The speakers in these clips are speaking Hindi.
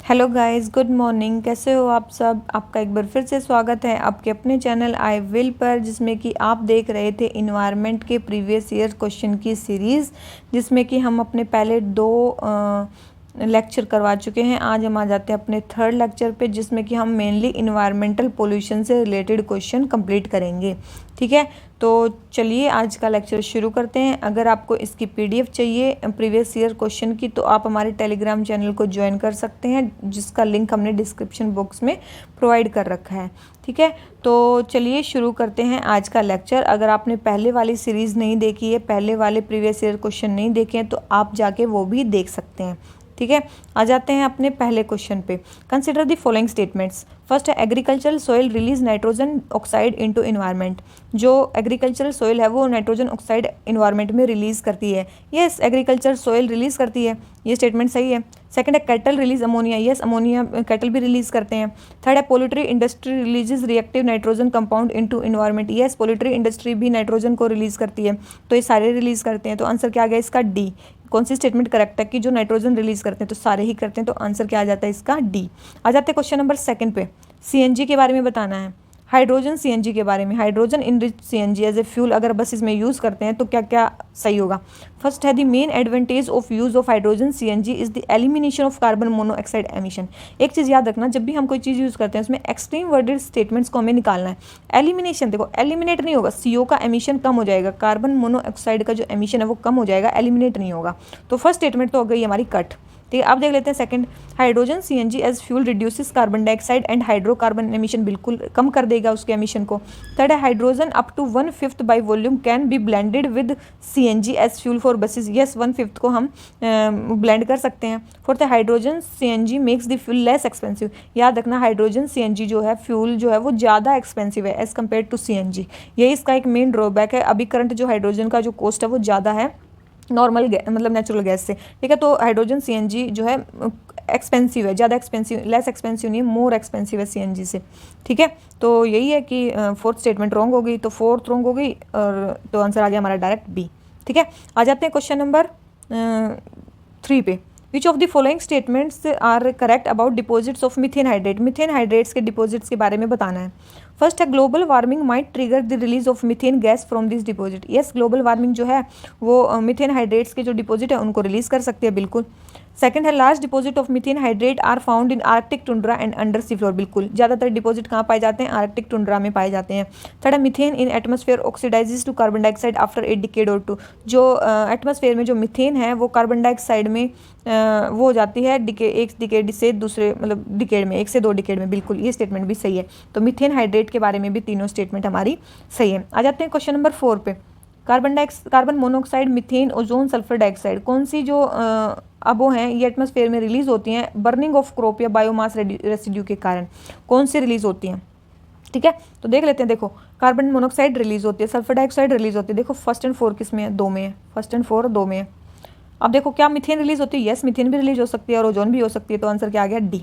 Hello guys, good morning. कैसे हो आप सब? आपका एक बार फिर से स्वागत है आपके अपने चैनल आई विल पर, जिसमें कि आप देख रहे थे इन्वायरमेंट के प्रीवियस ईयर क्वेश्चन की सीरीज़, जिसमें कि हम अपने पहले दो लेक्चर करवा चुके हैं। आज हम आ जाते हैं अपने थर्ड लेक्चर पे, जिसमें कि हम मेनली इन्वायरमेंटल पोल्यूशन से रिलेटेड क्वेश्चन कंप्लीट करेंगे। ठीक है, तो चलिए आज का लेक्चर शुरू करते हैं। अगर आपको इसकी पीडीएफ चाहिए प्रीवियस ईयर क्वेश्चन की, तो आप हमारे टेलीग्राम चैनल को ज्वाइन कर सकते हैं, जिसका लिंक हमने डिस्क्रिप्शन बॉक्स में प्रोवाइड कर रखा है। ठीक है, तो चलिए शुरू करते हैं आज का लेक्चर। अगर आपने पहले वाली सीरीज़ नहीं देखी है, पहले वाले प्रीवियस ईयर क्वेश्चन नहीं देखे हैं, तो आप जाके वो भी देख सकते हैं। ठीक है, आ जाते हैं अपने पहले क्वेश्चन पे। Consider the following statements. First है, agricultural soil release nitrogen oxide into environment. जो एग्रीकल्चरल सोइल है वो नाइट्रोजन ऑक्साइड एनवायरनमेंट में रिलीज करती है। यस, एग्रीकल्चर सोइल रिलीज करती है, ये स्टेटमेंट सही है। सेकंड है, cattle release ammonia. Yes, ammonia cattle भी रिलीज करते हैं। थर्ड है, poultry industry releases reactive nitrogen compound into environment. Yes, poultry industry भी नाइट्रोजन को रिलीज करती है, तो ये सारे रिलीज करते हैं। तो आंसर क्या आ गया इसका? डी। कौन सी स्टेटमेंट करेक्ट है कि जो नाइट्रोजन रिलीज करते हैं? तो सारे ही करते हैं, तो आंसर क्या आ जाता है इसका? डी। आ जाते हैं क्वेश्चन नंबर सेकंड पे। सीएनजी के बारे में बताना है, हाइड्रोजन सीएनजी के बारे में। Hydrogen enrich CNG as a fuel अगर बसेस में यूज़ करते हैं तो क्या क्या सही होगा? फर्स्ट है, the main advantage of use of hydrogen CNG is the elimination of carbon monoxide emission. एक चीज़ याद रखना, जब भी हम कोई चीज़ यूज़ करते हैं उसमें एक्सट्रीम वर्डेड स्टेटमेंट्स को हमें निकालना है। एलिमिनेशन, देखो एलिमिनेट नहीं होगा, सीओ का एमिशन कम हो जाएगा, कार्बन मोनोऑक्साइड का जो एमिशन है वो कम हो जाएगा, एलिमिनेट नहीं होगा। तो फर्स्ट स्टेटमेंट तो हो गई हमारी कट। ठीक है, अब देख लेते हैं second. Hydrogen CNG as fuel reduces carbon dioxide and hydrocarbon emission, बिल्कुल कम कर देगा उसके एमिशन को। थर्ड है, hydrogen up to 1/5 by volume can be blended with CNG as fuel for buses. Yes, 1/5 को हम ब्लेंड कर सकते हैं। फोर्थ है, hydrogen CNG makes the fuel less expensive. याद रखना, हाइड्रोजन सीएनजी जो है फ्यूल जो है वो ज़्यादा एक्सपेंसिव है एज कम्पेयर टू सीएनजी। यही इसका एक मेन ड्रॉबैक है। अभी करंट जो हाइड्रोजन का जो कॉस्ट है वो ज़्यादा है नॉर्मल मतलब नेचुरल गैस से। ठीक है, तो हाइड्रोजन सीएनजी जो है एक्सपेंसिव है, ज़्यादा एक्सपेंसिव, लेस एक्सपेंसिव नहीं है, मोर एक्सपेंसिव है सीएनजी से। ठीक है, तो यही है कि फोर्थ स्टेटमेंट रॉन्ग हो गई, तो फोर्थ रॉन्ग हो गई, और तो आंसर आ गया हमारा डायरेक्ट बी। ठीक है, आ जाते हैं क्वेश्चन नंबर 3 पे। Which of the following statements are correct about deposits of methane hydrate. Methane hydrates के डिपॉजिट्स के बारे में बताना है। फर्स्ट है, global warming might trigger the release of methane gas from this deposit. Yes, global warming जो है वो मीथेन हाइड्रेट्स के जो डिपॉजिट है उनको रिलीज कर सकती है, बिल्कुल। सेकंड है, large deposit of methane hydrate are found in Arctic tundra and under sea floor. बिल्कुल, ज़्यादातर डिपॉजिट कहाँ पाए जाते हैं? आर्कटिक टुंड्रा में पाए जाते हैं। थर्ड है, methane in atmosphere oxidizes to carbon dioxide after a decade or two. जो एटमॉस्फेयर में जो मीथेन है वो कार्बन डाइऑक्साइड में वो हो जाती है एक डिकेड से दूसरे, मतलब डिकेड में, 1 से 2 डिकेड में। बिल्कुल, ये स्टेटमेंट भी सही है। तो मीथेन हाइड्रेट के बारे में भी तीनों स्टेटमेंट हमारी सही है। आ जाते हैं क्वेश्चन नंबर 4 पे। Carbon monoxide, methane, ozone, sulphur dioxide, कौन सी जो अब वो हैं ये एटमॉस्फेयर में रिलीज होती हैं बर्निंग ऑफ क्रॉप या बायोमास रेसिड्यू के कारण? कौन सी रिलीज होती हैं? ठीक है, तो देख लेते हैं। देखो, कार्बन मोनोऑक्साइड रिलीज होती है, सल्फर डाइऑक्साइड रिलीज होती है। देखो फर्स्ट एंड 4 किस में है? 2 में है। फर्स्ट एंड 4 2 में है। अब देखो, क्या मीथेन रिलीज होती है? यस, मीथेन भी रिलीज हो सकती है और ओजोन भी हो सकती है। तो आंसर क्या आ गया? डी।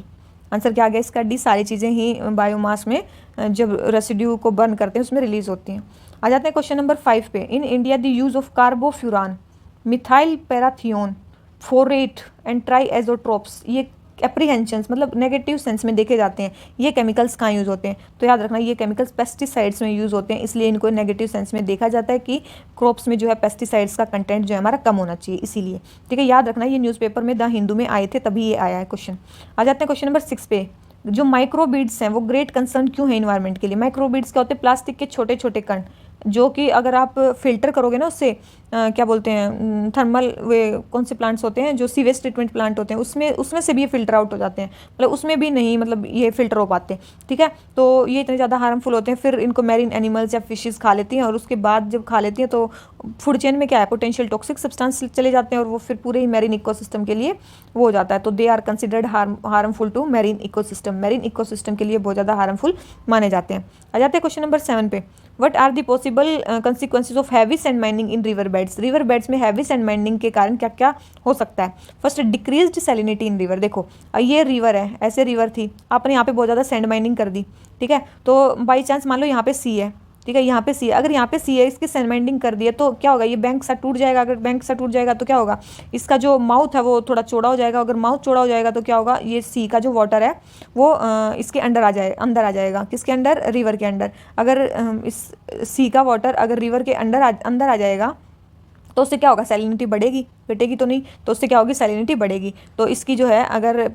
आंसर क्या आ गया इसका? डी। सारी चीज़ें ही बायोमास में जब रेसिड्यू को बर्न करते हैं उसमें रिलीज होती हैं। आ जाते हैं क्वेश्चन नंबर 5 पे। In India the use of carbofuran, methyl parathion, phorate and triazophos, ये एप्रीहेंशंस मतलब नेगेटिव सेंस में देखे जाते हैं। ये केमिकल्स कहाँ यूज़ होते हैं? तो याद रखना, ये केमिकल्स पेस्टिसाइड्स में यूज़ होते हैं, इसलिए इनको नेगेटिव सेंस में देखा जाता है कि क्रॉप्स में जो है पेस्टिसाइड्स का कंटेंट जो है हमारा कम होना चाहिए, इसीलिए। ठीक है, याद रखना, ये न्यूज़पेपर में द हिंदू में आए थे, तभी ये आया है क्वेश्चन। आ जाते हैं क्वेश्चन नंबर 6 पे। जो माइक्रोबीड्स हैं वो ग्रेट कंसर्न क्यों है इन्वायरमेंट के लिए? माइक्रोबीड्स क्या होते हैं? प्लास्टिक के छोटे छोटे कण, जो कि अगर आप फिल्टर करोगे ना उससे क्या बोलते हैं, थर्मल वे कौन से प्लांट्स होते हैं जो सीवेज ट्रीटमेंट प्लांट होते हैं, उसमें से भी ये फिल्टर आउट हो जाते हैं, मतलब उसमें भी नहीं, मतलब ये फिल्टर हो पाते। ठीक है, तो ये इतने ज़्यादा हार्मफुल होते हैं, फिर इनको मैरीन एनिमल्स या फिशेस खा लेती हैं, और उसके बाद जब खा लेती हैं तो फूड चेन में क्या है, पोटेंशियल टॉक्सिक सब्सटेंस चले जाते हैं, और वो फिर पूरे ही मैरीन इकोसिस्टम के लिए वो हो जाता है। तो they are considered harmful to marine ecosystem. Marine ecosystem के लिए बहुत ज़्यादा हार्मफुल माने जाते हैं। आ जाते हैं क्वेश्चन नंबर 7 पे। What are the possible consequences of heavy sand mining in river beds. River beds में हैवी सैंड माइनिंग के कारण क्या क्या हो सकता है? First, decreased salinity in river. देखो ये रिवर है, ऐसे रिवर थी, आपने यहाँ पे बहुत ज़्यादा सैंड माइनिंग कर दी। ठीक है, तो बाई चांस मान लो यहाँ पे सी है, ठीक ठीक है, यहाँ पे सी है, अगर यहाँ पे सी है, इसकी सेगमेंटिंग कर दिया तो क्या होगा, ये बैंक सा टूट जाएगा। अगर बैंक सा टूट जाएगा तो क्या होगा, इसका जो माउथ है वो थोड़ा चौड़ा हो जाएगा। अगर माउथ चौड़ा हो जाएगा तो क्या होगा, ये सी का जो वाटर है वो इसके अंदर आ जाएगा। किसके अंदर, रिवर के अंदर। अगर इस सी का वाटर अगर रिवर के अंदर आ जाएगा तो उससे क्या होगा, सैलिनिटी बढ़ेगी, घटेगी तो नहीं, तो उससे क्या होगी, सैलिनिटी बढ़ेगी। तो इसकी जो है अगर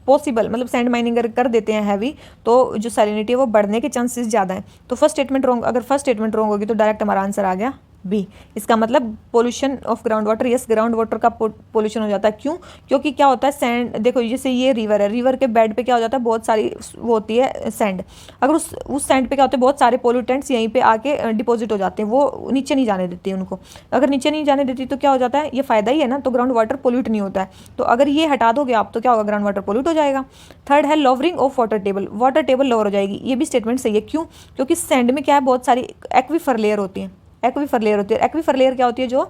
पॉसिबल मतलब सैंड माइनिंग अगर कर देते हैं हैवी, तो जो सैलिनिटी है वो बढ़ने के चांसेस ज़्यादा हैं। तो फर्स्ट स्टेटमेंट रॉन्ग, अगर फर्स्ट स्टेटमेंट रॉन्ग होगी तो डायरेक्ट हमारा आंसर आ गया बी। इसका मतलब pollution of ground water, yes ground water का पोल्यूशन हो जाता है। क्यों, क्योंकि क्या होता है, सैंड, देखो जैसे ये रिवर है, रिवर के बेड पे क्या हो जाता है, बहुत सारी वो होती है सैंड। अगर उस सैंड पे क्या होता है, बहुत सारे पोल्यूटेंट्स यहीं पे आके डिपॉजिट हो जाते हैं, वो नीचे नहीं जाने देती उनको। अगर नीचे नहीं जाने देती तो क्या हो जाता है, ये फायदा ही है ना, तो ग्राउंड वाटर पोल्यूट नहीं होता है। तो अगर ये हटा दोगे आप तो क्या होगा, ग्राउंड वाटर पोल्यूट हो जाएगा। थर्ड है lowering of water table, water table lower हो जाएगी। ये भी स्टेटमेंट सही है। क्यों, क्योंकि सैंड में क्या है, बहुत सारी एक्वीफर लेयर होती है। एक्वीफर लेयर होती है, एक्वीफर लेयर क्या होती है, जो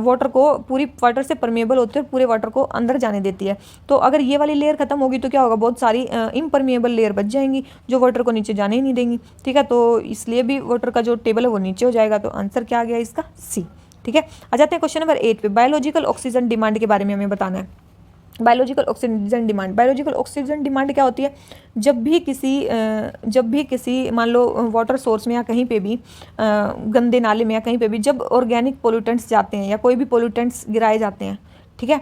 वाटर को पूरी वाटर से परमेबल होती है, पूरे वाटर को अंदर जाने देती है। तो अगर ये वाली लेयर खत्म होगी तो क्या होगा, बहुत सारी इम्परमेबल लेयर बच जाएंगी जो वाटर को नीचे जाने ही नहीं देंगी। ठीक है, तो इसलिए भी वाटर का जो टेबल है वो नीचे हो जाएगा। तो आंसर क्या आ गया इसका, सी। ठीक है, आ जाते हैं क्वेश्चन नंबर 8 पे। बायोलॉजिकल ऑक्सीजन डिमांड के बारे में हमें बताना है। Biological oxygen demand, biological oxygen demand क्या होती है, जब भी किसी मान लो वाटर सोर्स में या कहीं पे भी गंदे नाले में या कहीं पे भी जब ऑर्गेनिक पोल्यूटेंट्स जाते हैं या कोई भी पोल्यूटेंट्स गिराए जाते हैं, ठीक है,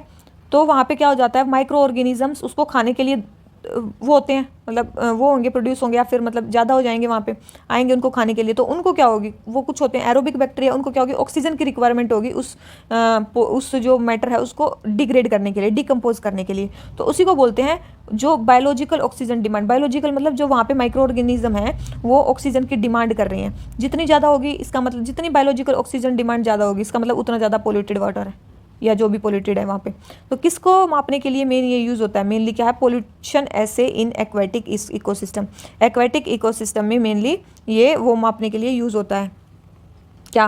तो वहाँ पे क्या हो जाता है, माइक्रो ऑर्गेनिजम्स उसको खाने के लिए वो होते हैं, मतलब वो होंगे, प्रोड्यूस होंगे, या फिर मतलब ज़्यादा हो जाएंगे, वहाँ पे आएंगे उनको खाने के लिए। तो उनको क्या होगी, वो कुछ होते हैं एरोबिक बैक्टीरिया, उनको क्या होगी, ऑक्सीजन की रिक्वायरमेंट होगी उस जो मैटर है उसको डिग्रेड करने के लिए, डिकम्पोज करने के लिए। तो उसी को बोलते हैं जो बायोलॉजिकल ऑक्सीजन डिमांड। बायोलॉजिकल मतलब जो वहाँ पे माइक्रो ऑर्गेनिज्म है वो ऑक्सीजन की डिमांड कर रहे हैं। जितनी ज़्यादा होगी इसका मतलब, जितनी बायोलॉजिकल ऑक्सीजन डिमांड ज़्यादा होगी इसका मतलब उतना ज़्यादा पोल्यूटेड वाटर है या जो भी पोल्यूटेड है वहाँ पे। तो किसको मापने के लिए मेन ये यूज़ होता है, मेनली क्या है, पोल्यूशन ऐसे in aquatic ecosystem. Aquatic ecosystem में मेनली ये वो मापने के लिए यूज़ होता है, क्या,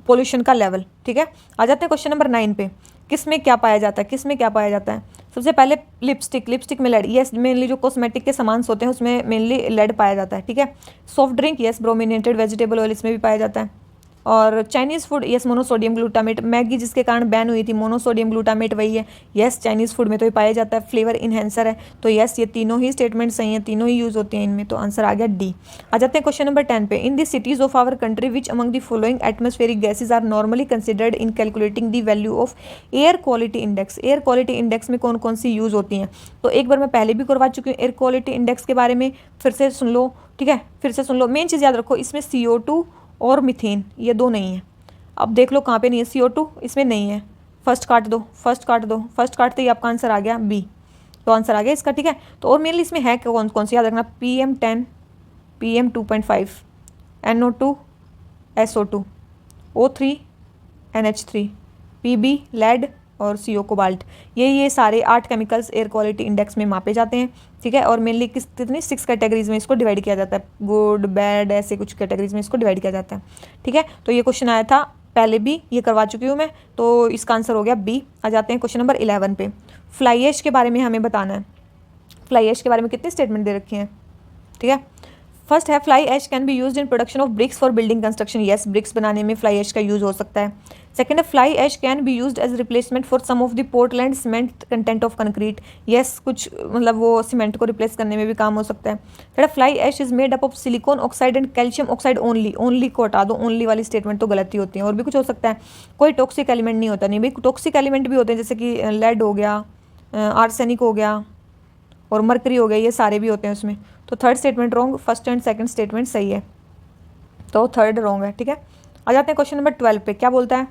पोल्यूशन का लेवल। ठीक है, आ जाते हैं क्वेश्चन नंबर 9 पे। किस में क्या पाया जाता है, किस में क्या पाया जाता है। सबसे पहले लिपस्टिक, लिपस्टिक में लेड, यस मेनली जो कॉस्मेटिक के सामान होते हैं उसमें मेनली लेड पाया जाता है। ठीक है, soft drink, yes brominated vegetable oil इसमें भी पाया जाता है। और Chinese food, yes monosodium glutamate, Maggi जिसके कारण बैन हुई थी, मोनोसोडियम ग्लूटामेट वही है, यस चाइनीज़ फूड में तो ये पाया जाता है। फ्लेवर इन्हेंसर है, तो यस ये तीनों ही स्टेटमेंट सही हैं, तीनों ही यूज़ होते हैं इनमें, तो आंसर आ गया डी। आ जाते हैं क्वेश्चन नंबर 10 पे। In the cities of our country which among the following atmospheric gases are normally considered in calculating the value of air quality index. Air quality index में कौन कौन सी यूज़ होती हैं, तो एक बार मैं पहले भी करवा चुकी हूँ एयर क्वालिटी इंडेक्स के बारे में, फिर से सुन लो। ठीक है, फिर से सुन लो, मेन चीज़ याद रखो, इसमें CO2 और मीथेन ये दो नहीं है। अब देख लो कहाँ पे नहीं है, CO2 इसमें नहीं है, फर्स्ट काट दो, फर्स्ट काट दो, फर्स्ट काटते ही आपका आंसर आ गया बी, तो आंसर आ गया इसका। ठीक है, तो और मेनली इसमें है कौन कौन सी, याद रखना, PM10, PM2.5, NO2, SO2, O3, NH3, PB lead और CO कोबाल्ट। ये सारे 8 केमिकल्स एयर क्वालिटी इंडेक्स में मापे जाते हैं। ठीक है, और मेनली कितनी 6 कैटेगरीज में इसको डिवाइड किया जाता है, गुड बैड ऐसे कुछ कैटेगरीज में इसको डिवाइड किया जाता है। ठीक है, तो ये क्वेश्चन आया था पहले भी, ये करवा चुकी हूँ मैं, तो इसका आंसर हो गया बी। आ जाते हैं क्वेश्चन नंबर 11 पे। फ्लाई ऐश के बारे में हमें बताना है। फ्लाई ऐश के बारे में कितने स्टेटमेंट दे रखे हैं। ठीक है, फर्स्ट है fly ash can be used in production of bricks for building construction, yes bricks बनाने में फ्लाई ऐश का यूज हो सकता है। सेकंड है fly ash can be used as replacement for some of the Portland cement content of concrete, yes कुछ मतलब वो सीमेंट को रिप्लेस करने में भी काम हो सकता है। Third fly ash is made up of silicon oxide and calcium oxide only, only को हटा दो, ओनली वाली स्टेटमेंट तो गलती होती है, और भी कुछ हो सकता है, कोई टॉक्सिक एलिमेंट नहीं होता, नहीं भाई टॉक्सिक एलिमेंट भी होते हैं जैसे कि लेड हो गया, आर्सेनिक हो गया और मरकरी हो गया, ये सारे भी होते हैं उसमें। तो third statement wrong, first and second statement सही है, तो थर्ड रॉन्ग है। ठीक है, आ जाते हैं क्वेश्चन नंबर 12 पे। क्या बोलता है,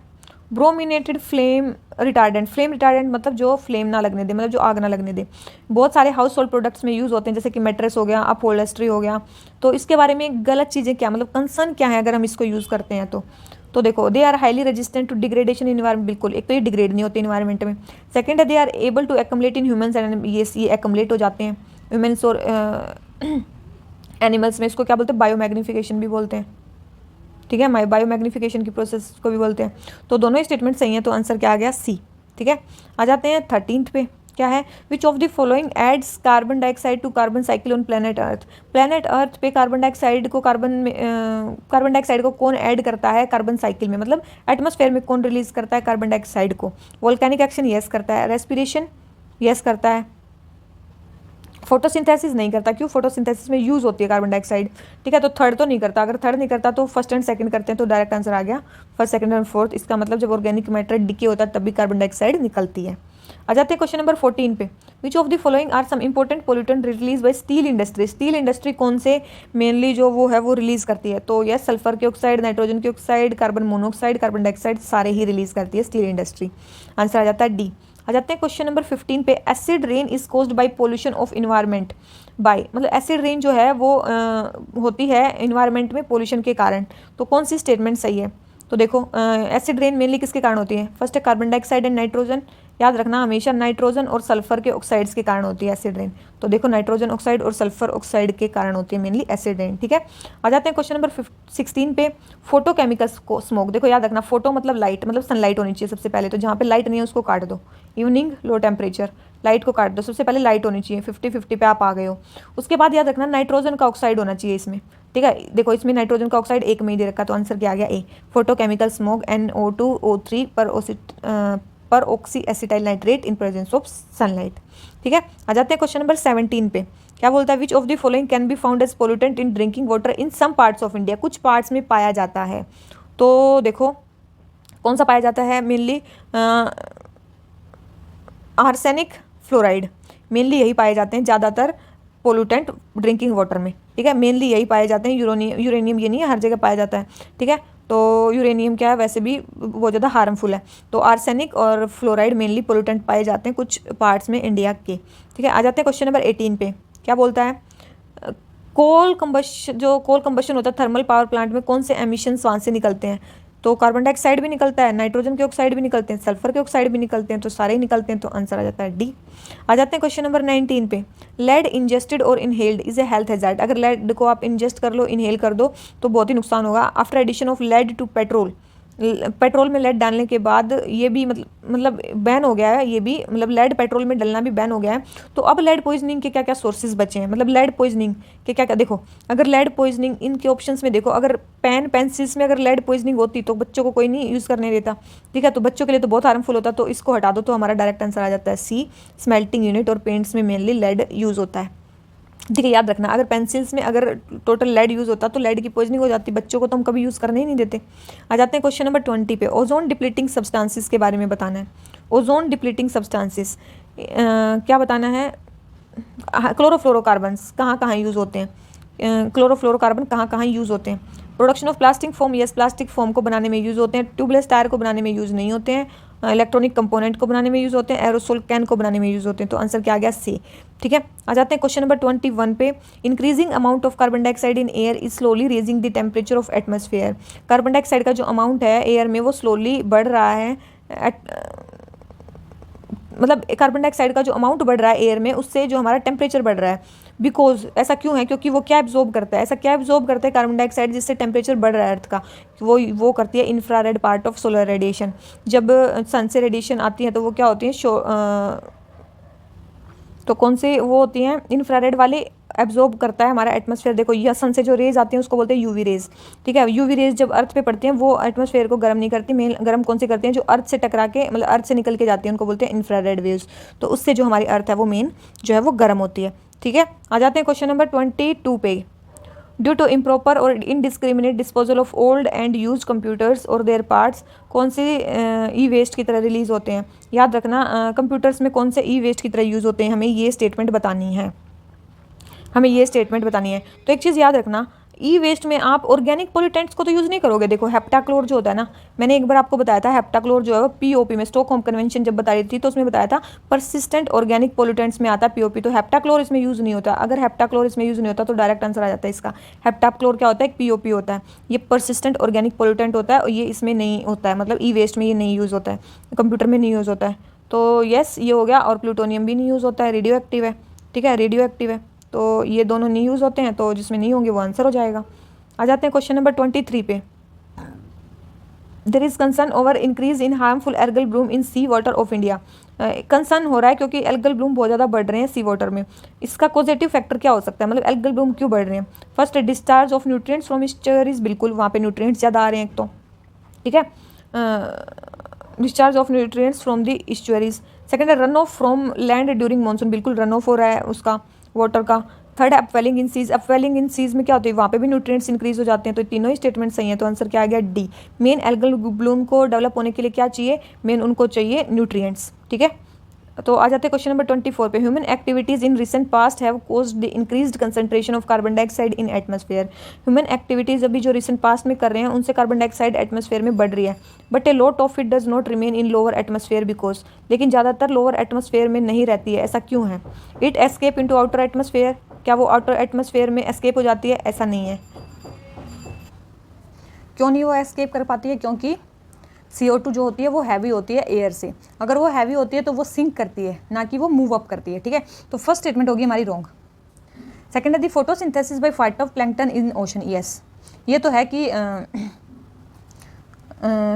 brominated flame retardant, flame retardant मतलब जो फ्लेम ना लगने दे, मतलब जो आग ना लगने दे, बहुत सारे हाउस होल्ड प्रोडक्ट्स में यूज़ होते हैं जैसे कि मैट्रेस हो गया, अपहोल्स्ट्री हो गया। तो इसके बारे में गलत चीज़ें क्या, मतलब कंसर्न क्या है अगर हम इसको यूज़ करते हैं तो देखो, they are highly resistant to degradation in environment, बिल्कुल, एक तो ये डिग्रेड नहीं होते इन्वायरमेंट में। सेकंड है they are able to accumulate in humans and ये एक्युमुलेट हो जाते हैं ह्यूमन्स और एनिमल्स में। इसको क्या बोलते हैं, बायोमैग्निफिकेशन भी बोलते हैं। ठीक है, बायोमैग्निफिकेशन की प्रोसेस को भी बोलते हैं। तो दोनों ही स्टेटमेंट सही हैं, तो आंसर क्या आ गया सी। ठीक है, आ जाते हैं 13th पे। क्या है, which of the following adds carbon dioxide to carbon cycle on planet Earth. Planet Earth पे कार्बन डाइऑक्साइड को कौन ऐड करता है कार्बन साइकिल में, मतलब एटमॉस्फेयर में कौन रिलीज करता है कार्बन डाइऑक्साइड को। वोल्केनिक एक्शन यस करता है, रेस्पिरेशन यस करता है, फोटोसिंथेसिस नहीं करता। क्यों, फोटोसिंथेसिस में यूज होती है कार्बन डाइऑक्साइड, ठीक है। तो थर्ड तो नहीं करता, अगर थर्ड नहीं करता तो फर्स्ट एंड सेकंड करते हैं, तो डायरेक्ट आंसर आ गया फर्स्ट, सेकंड एंड फोर्थ। इसका मतलब जब ऑर्गेनिक मैटर डिके होता है तब भी कार्बन डाइऑक्साइड निकलती है। आ जाते हैं क्वेश्चन नंबर 14 पे, which of the following are some important pollutant release by steel industry. Steel industry कौन से मेनली जो वो है वो रिलीज करती है, तो यस सल्फर के ऑक्साइड, नाइट्रोजन के oxide, carbon monoxide, carbon dioxide सारे ही रिलीज करती है स्टील इंडस्ट्री। आंसर आ जाता है डी। आ जाते हैं क्वेश्चन नंबर 15 पे, acid rain is caused by pollution of environment by, मतलब एसिड रेन जो है वो होती है इन्वायरमेंट में पोल्यूशन के कारण। तो कौन सी स्टेटमेंट सही है, तो देखो एसिड रेन मेनली किसके कारण होती है, फर्स्ट है कार्बन डाइऑक्साइड एंड नाइट्रोजन, याद रखना हमेशा नाइट्रोजन और सल्फर के ऑक्साइड्स के कारण होती है एसिड रेन। तो देखो नाइट्रोजन ऑक्साइड और सल्फर ऑक्साइड के कारण होती है मेनली एसिड रेन, ठीक है। आ जाते हैं क्वेश्चन नंबर 16 पे, फोटोकेमिकल स्मोक। देखो याद रखना, फोटो मतलब लाइट, मतलब सनलाइट होनी चाहिए सबसे पहले, तो जहाँ पे लाइट नहीं है उसको काट दो। इवनिंग लो टेम्परेचर, लाइट को काट दो, सबसे पहले लाइट होनी चाहिए, 50-50 पे आप आ गए हो। उसके बाद याद रखना नाइट्रोजन का ऑक्साइड होना चाहिए इसमें, ठीक है। देखो इसमें नाइट्रोजन का ऑक्साइड एक में ही दे रखा, तो आंसर क्या आ गया ए, फोटोकेमिकल स्मोक NO2O3 पर oxy acetyl nitrate in presence of sunlight, ठीक है। आ जाते हैं क्वेश्चन नंबर 17 पे, क्या बोलता है, which of the following can be found as pollutant in drinking water in some parts of India. कुछ पार्ट्स में पाया जाता है, तो देखो कौन सा पाया जाता है, मेनली आर्सेनिक, फ्लोराइड, मेनली यही पाए जाते हैं ज़्यादातर पोल्यूटेंट ड्रिंकिंग वाटर में, ठीक है। मेनली यही पाए जाते हैं, यूरेनियम ये नहीं है, हर जगह पाया जाता है, ठीक है। तो यूरेनियम क्या है, वैसे भी बहुत ज़्यादा हार्मफुल है। तो आर्सेनिक और फ्लोराइड मेनली पोल्यूटेंट पाए जाते हैं कुछ पार्ट्स में इंडिया के, ठीक है। आ जाते हैं क्वेश्चन नंबर 18 पे, क्या बोलता है, कोल कंबशन होता है थर्मल पावर प्लांट में, कौन से एमिशंस वहाँ से निकलते हैं। तो कार्बन डाइऑक्साइड भी निकलता है, नाइट्रोजन के ऑक्साइड भी निकलते हैं, सल्फर के ऑक्साइड भी निकलते हैं, तो सारे ही निकलते हैं, तो आंसर आ जाता है डी। आ जाते हैं क्वेश्चन नंबर 19 पे, लेड इंजेस्टेड और inhaled is a health hazard. अगर लेड को आप इंजेस्ट कर लो, इनहेल कर दो, तो बहुत ही नुकसान होगा। After addition of lead to petrol में लेड डालने के बाद ये भी मतलब बैन हो गया है, ये भी मतलब लेड पेट्रोल में डलना भी बैन हो गया है। तो अब लेड पॉइजनिंग के क्या क्या सोर्सेज बचे हैं, मतलब लेड पॉइजनिंग के क्या क्या, देखो अगर लेड पॉइजनिंग इनके ऑप्शंस में देखो, अगर पेंसिल्स में अगर लेड पॉइजनिंग होती तो बच्चों को कोई नहीं यूज़ करने देता, ठीक है। तो बच्चों के लिए तो बहुत हार्मफुल होता, तो इसको हटा दो, तो हमारा डायरेक्ट आंसर आ जाता है सी, स्मेल्टिंग यूनिट और पेंट्स में मेनली लेड यूज़ होता है, ठीक है। याद रखना, अगर पेंसिल्स में अगर टोटल लेड यूज़ होता तो लेड की पॉइजनिंग हो जाती, बच्चों को तो हम कभी यूज़ करने ही नहीं देते। आ जाते हैं क्वेश्चन नंबर 20 पे, ओजोन डिप्लीटिंग सब्सटेंसेस के बारे में बताना है। ओजोन डिप्लीटिंग सब्सटेंसेस क्या बताना है, क्लोरोफ्लोरोकार्बन्स कहाँ कहाँ यूज़ होते हैं, क्लोरोफ्लोरोकार्बन कहाँ कहाँ यूज़ होते हैं। Production of plastic foam, yes plastic foam को बनाने में यूज़ होते हैं। ट्यूबलेस टायर को बनाने में यूज़ नहीं होते हैं। इलेक्ट्रॉनिक कंपोनेंट को बनाने में यूज़ होते हैं। एरोसोल कैन को बनाने में यूज़ होते हैं, तो आंसर क्या आ गया सी, ठीक है। आ जाते हैं क्वेश्चन नंबर 21 पे, increasing amount of carbon dioxide in air is slowly raising the temperature of atmosphere. Carbon dioxide का जो अमाउंट है एयर में वो स्लोली बढ़ रहा है, मतलब कार्बन डाइऑक्साइड का जो अमाउंट बढ़ रहा है एयर में, उससे जो हमारा टेम्परेचर बढ़ रहा है। बिकॉज ऐसा क्यों है, क्योंकि वो क्या एब्जॉर्ब करता है, ऐसा क्या एब्जॉर्ब करता है कार्बन डाइऑक्साइड जिससे टेम्परेचर बढ़ रहा है अर्थ का, वो करती है infrared part of solar radiation. जब सन से रेडिएशन आती है तो वो क्या होती है, तो कौन से वो होती हैं, इंफ्रारेड वाले एब्जॉर्ब करता है हमारा एटमॉस्फेयर। देखो यह सन से जो रेज आती हैं उसको बोलते हैं यूवी रेज, ठीक है। यूवी रेज जब अर्थ पे पड़ती हैं वो एटमॉस्फेयर को गर्म नहीं करती, मेन गर्म कौन से करती हैं, जो अर्थ से टकरा के मतलब अर्थ से निकल के जाती हैं उनको बोलते हैं इंफ्रारेड वेव्स। तो उससे जो हमारी अर्थ है वो मेन जो है वो गर्म होती है, ठीक है। आ जाते हैं क्वेश्चन नंबर 22 पे, ड्यू टू इम्प्रॉपर और indiscriminate disposal of old and use computers और देयर पार्ट्स, कौन से ई वेस्ट की तरह रिलीज होते हैं। याद रखना कंप्यूटर्स में कौन से ई वेस्ट की तरह यूज़ होते हैं, हमें ये स्टेटमेंट बतानी है, हमें ये स्टेटमेंट बतानी है। तो एक चीज़ याद रखना, ई वेस्ट में आप ऑर्गेनिक पोल्यूटेंट्स को तो यूज़ नहीं करोगे। देखो हेप्टाक्लोर जो होता है ना, मैंने एक बार आपको बताया था हेप्टाक्लोर जो है वो पीओपी में, स्टॉकहोम कन्वेंशन जब बता रही थी तो उसमें बताया था परसिस्टेंट ऑर्गेनिक पोल्यूटेंट्स में आता है पीओपी, तो हेप्टाक्लोर इसमें यूज़ नहीं होता। अगर हेप्टाक्लोर इसमें यूज़ नहीं होता तो डायरेक्ट आंसर आ जाता है इसका। हेप्टाक्लोर क्या होता है, एक पीओपी होता है, ये परसिस्टेंट ऑर्गेनिक पोल्यूटेंट होता है और ये इसमें नहीं होता है, मतलब ई वेस्ट में ये नहीं यूज़ होता है, कंप्यूटर में नहीं यूज़ होता है। तो यस ये हो गया, और प्लूटोनियम भी नहीं यूज़ होता है, रेडियो एक्टिव है, ठीक है, रेडियो एक्टिव है। तो ये दोनों नहीं यूज़ होते हैं, तो जिसमें नहीं होंगे वो आंसर हो जाएगा। आ जाते हैं क्वेश्चन नंबर 23 पे, there is concern over increase in harmful algal bloom in sea water of India. Concern हो रहा है क्योंकि एल्गल ब्लूम बहुत ज़्यादा बढ़ रहे हैं सी वाटर में। इसका पॉजिटिव फैक्टर क्या हो सकता है, मतलब एल्गल ब्लूम क्यों बढ़ रहे हैं? First, discharge of nutrients from estuaries, बिल्कुल वहाँ पे न्यूट्रिएंट्स ज़्यादा आ रहे हैं एक तो, ठीक है, discharge of nutrients from the estuaries. Second है run off from land during monsoon, बिल्कुल रन ऑफ हो रहा है उसका वाटर का। थर्ड है upwelling in seas, upwelling in seas में क्या होती है, वहाँ पे भी न्यूट्रिएंट्स इंक्रीज हो जाते हैं। तो तीनों ही स्टेटमेंट सही है, तो आंसर क्या आ गया डी। मेन एल्गल ब्लूम को डेवलप होने के लिए क्या चाहिए, मेन उनको चाहिए न्यूट्रिएंट्स, ठीक है। तो आ जाते हैं क्वेश्चन नंबर 24 पे। Human activities in recent past have caused the increased concentration of carbon dioxide in atmosphere. Human activities अभी जो रिसेंट पास्ट में कर रहे हैं उनसे कार्बन डाइऑक्साइड एटमॉस्फेयर में बढ़ रही है, but a lot of it does not remain in lower atmosphere because, लेकिन ज़्यादातर लोअर एटमॉस्फेयर में नहीं रहती है, ऐसा क्यों है? It escape into outer atmosphere, क्या वो आउटर एटमॉस्फेयर में एस्केप हो जाती है? ऐसा नहीं है। क्यों नहीं वो एस्केप कर पाती है? क्योंकि CO2 जो होती है वो हैवी होती है एयर से, अगर वो हैवी होती है तो वो सिंक करती है, ना कि वो मूव अप करती है, ठीक है। तो फर्स्ट स्टेटमेंट होगी हमारी रॉन्ग। सेकंड है दी photosynthesis by phytoplankton in ocean, yes, ये तो है कि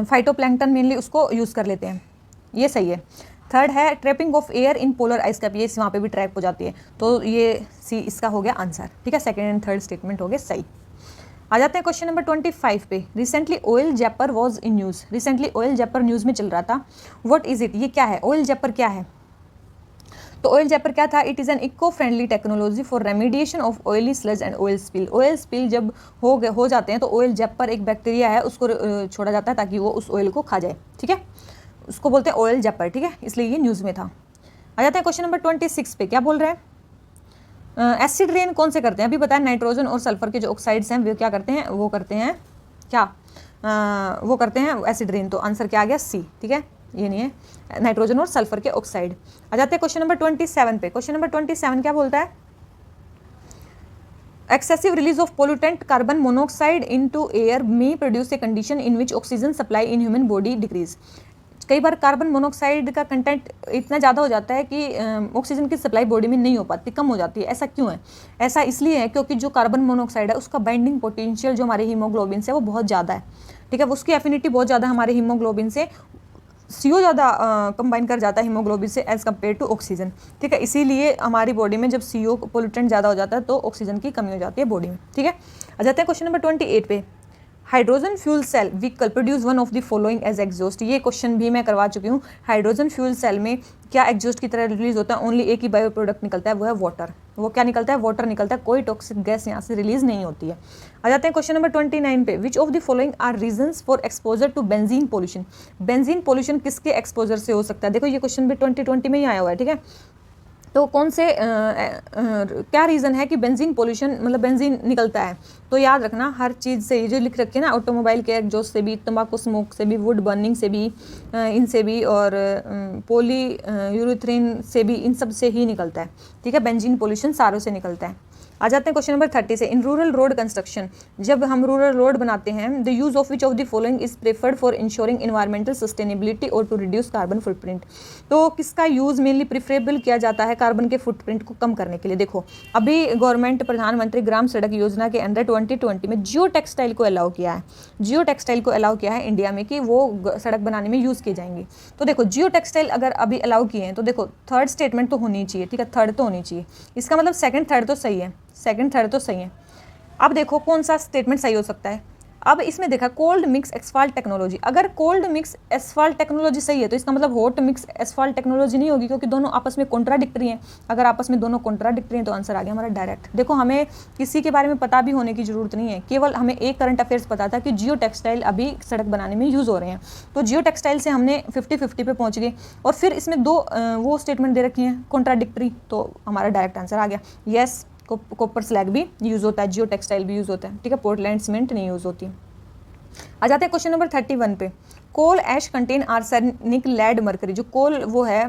फाइटोप्लैंक्टन मेनली उसको यूज़ कर लेते हैं, ये सही है। थर्ड है trapping of air in polar ice cap, ये वहाँ पे भी ट्रैप हो जाती है, तो ये सी इसका हो गया आंसर, ठीक है। सेकंड एंड थर्ड स्टेटमेंट हो गए सही। आ जाते हैं क्वेश्चन नंबर 25 पे। रिसेंटली ऑयल जेपर was in news, recently oil जेपर न्यूज़ में चल रहा था। व्हाट इज इट, ये क्या है, ऑयल जेपर क्या है? तो ऑयल जेपर क्या था? It is an eco friendly technology for remediation of oily sludge and oil spill. Oil spill जब हो जाते हैं तो ऑयल जेपर एक बैक्टीरिया है, उसको छोड़ा जाता है ताकि वो उस ऑयल को खा जाए, ठीक है, उसको बोलते हैं ऑयल जेपर, ठीक है, इसलिए ये न्यूज़ में था। आ जाते हैं क्वेश्चन नंबर 26 पे। क्या बोल रहे हैं? एसिड रेन कौन से करते हैं? अभी बताया नाइट्रोजन और सल्फर के जो ऑक्साइड्स हैं वो क्या करते हैं, वो करते हैं क्या, वो करते हैं एसिड रेन, तो आंसर क्या आ गया सी, ठीक है, ये नहीं है, नाइट्रोजन और सल्फर के ऑक्साइड। आ जाते हैं क्वेश्चन नंबर 27 पे। क्वेश्चन नंबर 27 क्या बोलता है? Excessive release of pollutant carbon monoxide into air may produce a condition in which oxygen supply in human body decrease. कई बार कार्बन मोनोऑक्साइड का कंटेंट इतना ज़्यादा हो जाता है कि ऑक्सीजन की सप्लाई बॉडी में नहीं हो पाती, कम हो जाती है। ऐसा क्यों है? ऐसा इसलिए है क्योंकि जो कार्बन मोनोऑक्साइड है उसका बाइंडिंग पोटेंशियल जो हमारे हीमोग्लोबिन से वो बहुत ज़्यादा है, ठीक है, उसकी एफिनिटी बहुत ज़्यादा हमारे हीमोग्लोबिन से, CO ज़्यादा कंबाइन कर जाता है हीमोग्लोबिन से एज़ कम्पेयर टू ऑक्सीजन, ठीक है, इसीलिए हमारी बॉडी में जब CO पोल्यूटेंट ज़्यादा हो जाता है तो ऑक्सीजन की कमी हो जाती है बॉडी में, ठीक है। आ जाते हैं क्वेश्चन नंबर 28 पे। Hydrogen fuel cell vehicle produce one of the following as exhaust, ये क्वेश्चन भी मैं करवा चुकी हूँ। हाइड्रोजन फ्यूल सेल में क्या एग्जॉस्ट की तरह रिलीज होता है? ओनली एक ही बायो प्रोडक्ट निकलता है, वो है वाटर। वो क्या निकलता है? वाटर निकलता है, कोई टॉक्सिक गैस यहाँ से रिलीज नहीं होती है। आ जाते हैं क्वेश्चन नंबर 29 पे। Which of the following are reasons for exposure to benzene pollution, benzene pollution किसके एक्सपोजर से हो सकता है? देखो ये क्वेश्चन भी 2020 में ही आया हुआ है, ठीक है, तो कौन से क्या रीज़न है कि बेंजीन पोल्यूशन मतलब बेंजीन निकलता है? तो याद रखना हर चीज़ से, ये जो लिख रखे हैं ना, ऑटोमोबाइल के एग्जॉस्ट से भी, तंबाकू स्मोक से भी, वुड बर्निंग से भी, इनसे भी, और पोली यूरेथ्रीन से भी, इन सब से ही निकलता है, ठीक है, बेंजीन पोल्यूशन सारों से निकलता है। आ जाते हैं क्वेश्चन नंबर 30 से। इन रूरल रोड कंस्ट्रक्शन, जब हम रूरल रोड बनाते हैं, the use of which of the following is preferred for ensuring environmental sustainability और टू रिड्यूस कार्बन फुटप्रिंट, तो किसका यूज़ मेनली प्रिफरेबल किया जाता है कार्बन के फुटप्रिंट को कम करने के लिए? देखो अभी गवर्नमेंट प्रधानमंत्री ग्राम सड़क योजना के अंदर 2020 में जियो टेक्सटाइल को अलाउ किया है, जियो टेक्सटाइल को अलाउ किया है इंडिया में कि वो सड़क बनाने में यूज़ की जाएंगी। तो देखो जियो टेक्सटाइल अगर अभी अलाउ किए हैं तो देखो थर्ड स्टेटमेंट तो होनी चाहिए, ठीक है, थर्ड तो होनी चाहिए, इसका मतलब सेकंड थर्ड तो सही है, सेकंड थर्ड तो सही है। अब देखो कौन सा स्टेटमेंट सही हो सकता है। अब इसमें देखा कोल्ड मिक्स एस्फाल्ट टेक्नोलॉजी, अगर कोल्ड मिक्स एस्फाल्ट टेक्नोलॉजी सही है तो इसका मतलब हॉट मिक्स एस्फाल्ट टेक्नोलॉजी नहीं होगी, क्योंकि दोनों आपस में कॉन्ट्राडिक्टरी हैं। अगर आपस में दोनों कॉन्ट्राडिक्टरी हैं तो आंसर आ गया हमारा डायरेक्ट। देखो हमें किसी के बारे में पता भी होने की जरूरत नहीं है, केवल हमें एक करंट अफेयर्स पता था कि जियो टेक्सटाइल अभी सड़क बनाने में यूज़ हो रहे हैं, तो जियो टेक्सटाइल से हमने 50-50 पे पहुँच गए, और फिर इसमें दो वो स्टेटमेंट दे रखी हैं कॉन्ट्राडिक्टरी, तो हमारा डायरेक्ट आंसर आ गया यस। कॉपर स्लैग भी यूज़ होता है, जियो टेक्सटाइल भी यूज़ होता है, ठीक है, पोर्टलैंड सीमेंट नहीं यूज़ होती। आ जाते हैं क्वेश्चन नंबर 31 पे। कोल ऐश कंटेन आर्सेनिक लेड मरकरी, जो कोल वो है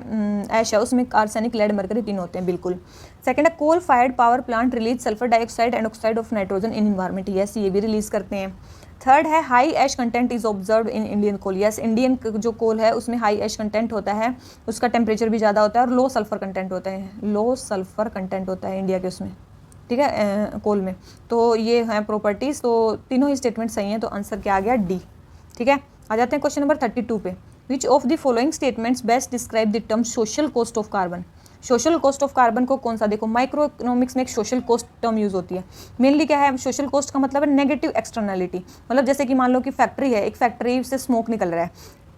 ऐश है उसमें आर्सेनिक लेड मरकरी तीन होते हैं, बिल्कुल। सेकंड है coal fired power plant release sulphur dioxide and oxide of nitrogen in environment, yes ये भी रिलीज करते हैं। थर्ड है high ash content is observe in Indian coal, yes Indian जो कोल है उसमें हाई ऐश कंटेंट होता है, उसका टेम्परेचर भी ज़्यादा होता है और लो सल्फर कंटेंट होता है, लो सल्फर कंटेंट होता है इंडिया के उसमें, ठीक है, कोल में। तो ये हैं प्रॉपर्टीज़, तो तीनों ही स्टेटमेंट सही हैं, तो आंसर क्या आ गया डी, ठीक है। आ जाते हैं क्वेश्चन नंबर 32 पे। Which of the following statements best describe the term social cost of carbon. Social cost of carbon को कौन सा, देखो माइक्रो इकोनॉमिक्स में एक सोशल कॉस्ट टर्म यूज होती है। मेनली क्या है, सोशल कॉस्ट का मतलब है नेगेटिव एक्सटर्नलिटी, मतलब जैसे कि मान लो कि फैक्ट्री है, एक फैक्ट्री से स्मोक निकल रहा है,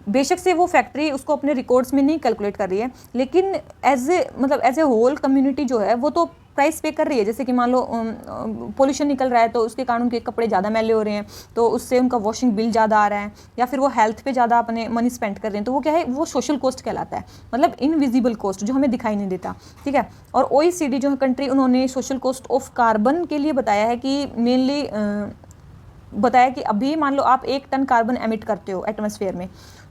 बेशक से वो फैक्ट्री उसको अपने रिकॉर्ड्स में नहीं कैलकुलेट कर रही है, लेकिन एज ए होल कम्युनिटी जो है वो तो प्राइस पे कर रही है। जैसे कि मान लो पोल्यूशन निकल रहा है तो उसके कारण उनके कपड़े ज़्यादा मैले हो रहे हैं, तो उससे उनका वॉशिंग बिल ज़्यादा आ रहा है, या फिर वो हेल्थ पे ज़्यादा अपने मनी स्पेंड कर रहे हैं, तो वो क्या है, वो सोशल कॉस्ट कहलाता है, मतलब इनविजिबल कॉस्ट जो हमें दिखाई नहीं देता, ठीक है। और OECD जो है कंट्री, उन्होंने सोशल कॉस्ट ऑफ कार्बन के लिए बताया है कि मेनली बताया कि अभी मान लो आप 1 टन कार्बन एमिट करते हो एटमॉस्फेयर में,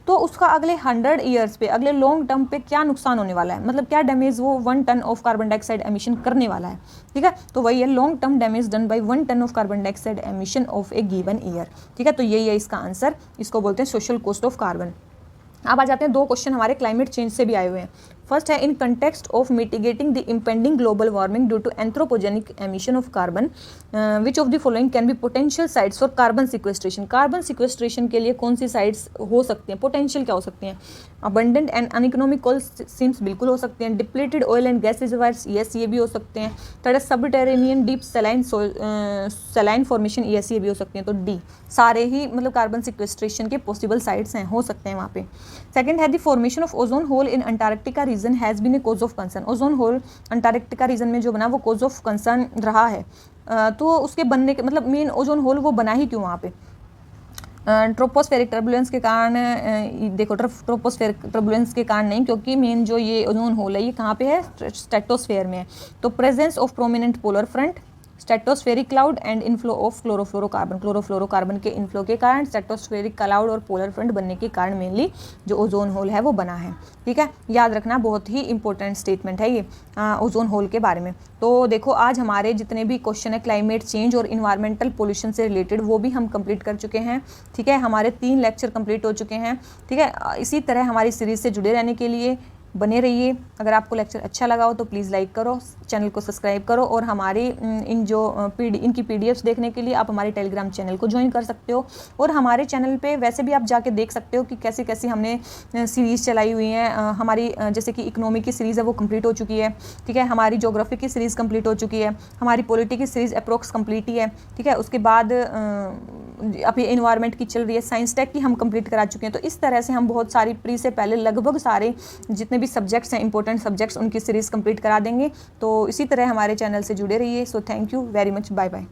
तो उसका अगले 100 ईयर्स पे, अगले लॉन्ग टर्म पे क्या नुकसान होने वाला है, मतलब क्या डैमेज वो 1 ton of carbon dioxide emission करने वाला है, ठीक है। तो वही है long term damage done by 1 ton of carbon dioxide emission of a given year, ठीक है। तो यही है इसका आंसर, इसको बोलते हैं सोशल कॉस्ट ऑफ कार्बन। अब आ जाते हैं 2 क्वेश्चन हमारे क्लाइमेट चेंज से भी आए हुए हैं। फर्स्ट है, in context of mitigating the impending global warming due to anthropogenic emission of carbon, which of the following can be potential sites for carbon sequestration. Carbon sequestration के लिए कौन सी साइट्स हो सकती हैं, पोटेंशियल क्या हो सकती हैं। अबंडेंट एंड अनइकोनॉमिक कोल सीम्स बिल्कुल हो सकते हैं। Depleted oil and gas reservoirs, yes ये भी हो सकते हैं। थर्ड है, subterranean deep saline formation, yes ये भी हो सकते हैं। तो डी सारे ही मतलब कार्बन सिक्वेस्ट्रेशन के पॉसिबल साइट्स हैं, हो सकते हैं वहाँ पे। सेकंड है, the formation of ozone hole in Antarctica region has been a cause of concern. Ozone hole Antarctica region में जो बना वो कॉज ऑफ कंसर्न रहा है। तो उसके बनने के मतलब मेन ओजोन होल वो बना ही क्यों वहाँ पे, ट्रोपोस्फेरिक टर्बुलेंस के कारण। देखो ट्रोपोस्फेरिक टर्बुलेंस के कारण नहीं, क्योंकि मेन जो ये ओजोन होल है ये कहाँ पे है, स्ट्रेटोस्फेयर में है। तो presence of prominent polar front, stratospheric cloud and inflow of chlorofluorocarbon, chlorofluorocarbon के इनफ्लो के कारण स्ट्रेटोस्फेरिक क्लाउड और पोलर फ्रंट बनने के कारण मेनली जो ओजोन होल है वो बना है, ठीक है। याद रखना, बहुत ही इंपॉर्टेंट स्टेटमेंट है ये ओजोन होल के बारे में। तो देखो आज हमारे जितने भी क्वेश्चन है क्लाइमेट चेंज और इन्वायरमेंटल पोल्यूशन से रिलेटेड वो भी हम कंप्लीट कर चुके हैं, ठीक है। हमारे 3 लेक्चर कंप्लीट हो चुके हैं, ठीक है। इसी तरह हमारी सीरीज से जुड़े रहने के लिए बने रहिए। अगर आपको लेक्चर अच्छा लगा हो तो प्लीज़ लाइक करो, चैनल को सब्सक्राइब करो, और हमारी इनकी पीडीएफ्स देखने के लिए आप हमारे टेलीग्राम चैनल को ज्वाइन कर सकते हो। और हमारे चैनल पे वैसे भी आप जाके देख सकते हो कि कैसी कैसी हमने सीरीज़ चलाई हुई हैं। हमारी जैसे कि इकोनॉमी की सीरीज़ है वो कंप्लीट हो चुकी है, ठीक है। हमारी ज्योग्राफी की सीरीज़ कंप्लीट हो चुकी है, हमारी पॉलिटी की सीरीज़ अप्रोक्स कंप्लीट ही है, ठीक है। उसके बाद अभी इन्वायरमेंट की चल रही है, साइंस टेक की हम कंप्लीट करा चुके हैं। तो इस तरह से हम बहुत सारी प्री से पहले लगभग सारे जितने भी सब्जेक्ट्स हैं, इंपॉर्टेंट सब्जेक्ट्स, उनकी सीरीज़ कंप्लीट करा देंगे। तो इसी तरह हमारे चैनल से जुड़े रहिए। So thank you very much, bye bye.